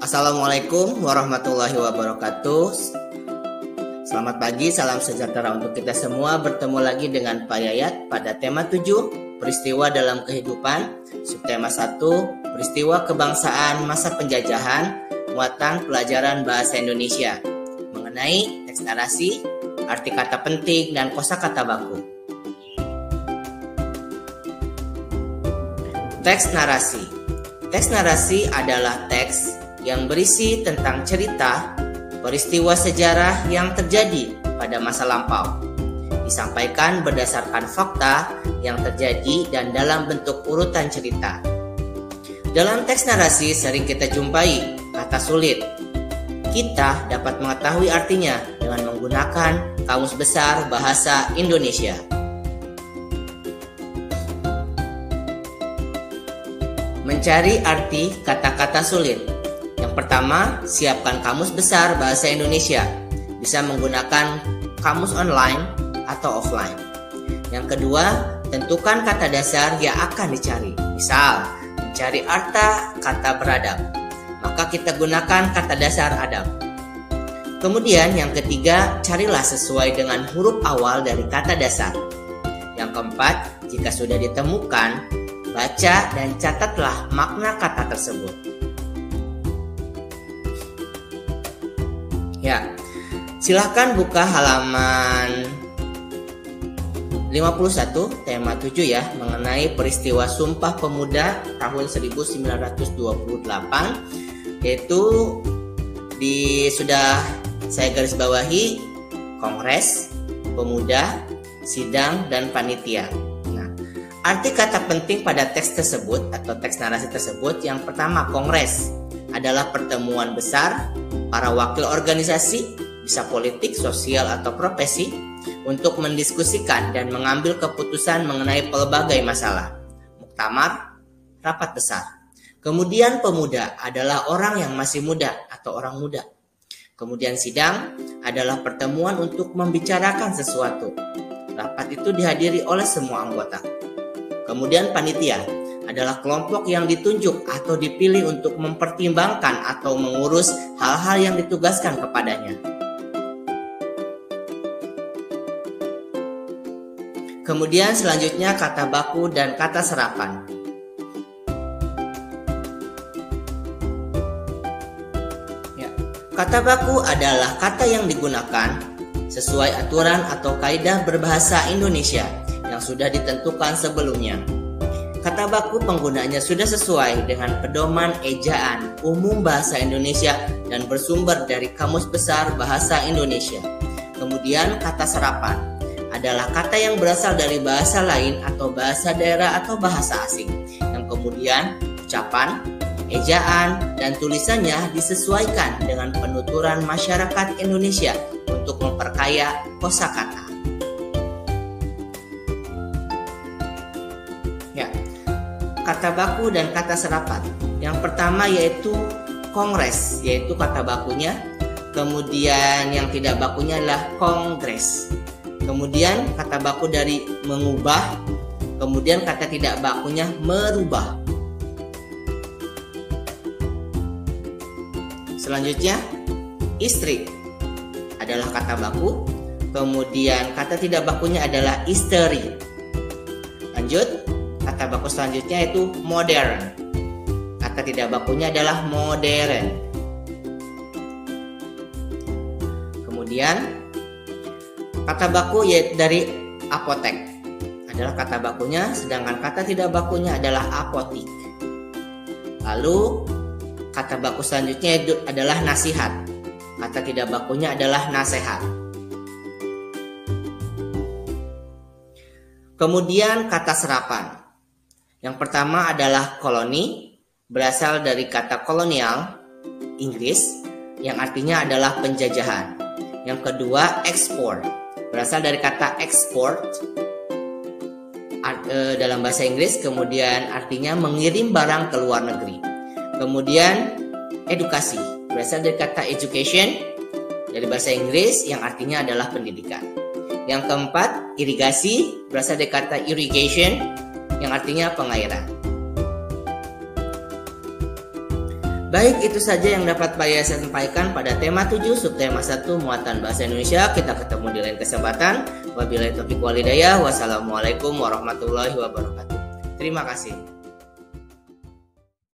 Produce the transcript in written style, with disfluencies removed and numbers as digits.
Assalamualaikum warahmatullahi wabarakatuh. Selamat pagi, salam sejahtera untuk kita semua. Bertemu lagi dengan Pak Yayat pada tema 7, peristiwa dalam kehidupan. Subtema 1, peristiwa kebangsaan masa penjajahan, muatan pelajaran bahasa Indonesia. Mengenai teks narasi, arti kata penting, dan kosakata baku. Teks narasi. Teks narasi adalah teks yang berisi tentang cerita, peristiwa sejarah yang terjadi pada masa lampau. Disampaikan berdasarkan fakta yang terjadi dan dalam bentuk urutan cerita. Dalam teks narasi sering kita jumpai kata sulit. Kita dapat mengetahui artinya dengan menggunakan Kamus Besar Bahasa Indonesia. Mencari arti kata-kata sulit. Yang pertama, siapkan Kamus Besar Bahasa Indonesia. Bisa menggunakan kamus online atau offline. Yang kedua, tentukan kata dasar yang akan dicari. Misal, mencari arti kata beradab, maka kita gunakan kata dasar adab. Kemudian yang ketiga, carilah sesuai dengan huruf awal dari kata dasar. Yang keempat, jika sudah ditemukan, baca dan catatlah makna kata tersebut. Ya, silahkan buka halaman 51 tema 7 ya, mengenai peristiwa Sumpah Pemuda tahun 1928, yaitu sudah saya garis bawahi Kongres, Pemuda, Sidang, dan Panitia. Nah, arti kata penting pada teks tersebut atau teks narasi tersebut, yang pertama, Kongres adalah pertemuan besar para wakil organisasi, bisa politik, sosial, atau profesi, untuk mendiskusikan dan mengambil keputusan mengenai pelbagai masalah. Muktamar, rapat besar. Kemudian pemuda adalah orang yang masih muda atau orang muda. Kemudian sidang adalah pertemuan untuk membicarakan sesuatu. Rapat itu dihadiri oleh semua anggota. Kemudian panitia adalah kelompok yang ditunjuk atau dipilih untuk mempertimbangkan atau mengurus hal-hal yang ditugaskan kepadanya. Kemudian selanjutnya kata baku dan kata serapan. Ya. Kata baku adalah kata yang digunakan sesuai aturan atau kaidah berbahasa Indonesia yang sudah ditentukan sebelumnya. Kata baku penggunaannya sudah sesuai dengan pedoman ejaan umum bahasa Indonesia dan bersumber dari Kamus Besar Bahasa Indonesia. Kemudian kata serapan adalah kata yang berasal dari bahasa lain atau bahasa daerah atau bahasa asing, yang kemudian ucapan, ejaan, dan tulisannya disesuaikan dengan penuturan masyarakat Indonesia untuk memperkaya kosakata. Ya, kata baku dan kata serapan. Yang pertama yaitu Kongres, yaitu kata bakunya. Kemudian yang tidak bakunya adalah Kongres. Kemudian kata baku dari mengubah. Kemudian kata tidak bakunya merubah. Selanjutnya, istri adalah kata baku. Kemudian kata tidak bakunya adalah isteri. Lanjut, kata baku selanjutnya yaitu modern. Kata tidak bakunya adalah modern. Kemudian kata baku yaitu dari apotek adalah kata bakunya, sedangkan kata tidak bakunya adalah apotik. Lalu kata baku selanjutnya adalah nasihat. Kata tidak bakunya adalah nasehat. Kemudian kata serapan. Yang pertama adalah koloni, berasal dari kata kolonial, Inggris, yang artinya adalah penjajahan. Yang kedua, ekspor, berasal dari kata export dalam bahasa Inggris, kemudian artinya mengirim barang ke luar negeri. Kemudian edukasi, berasal dari kata education dari bahasa Inggris, yang artinya adalah pendidikan. Yang keempat, irigasi, berasal dari kata irrigation yang artinya pengairan. Baik, itu saja yang dapat saya sampaikan pada tema 7 subtema 1 muatan bahasa Indonesia. Kita ketemu di lain kesempatan. Wabillahi taufiq wal hidayah. Wassalamualaikum warahmatullahi wabarakatuh. Terima kasih.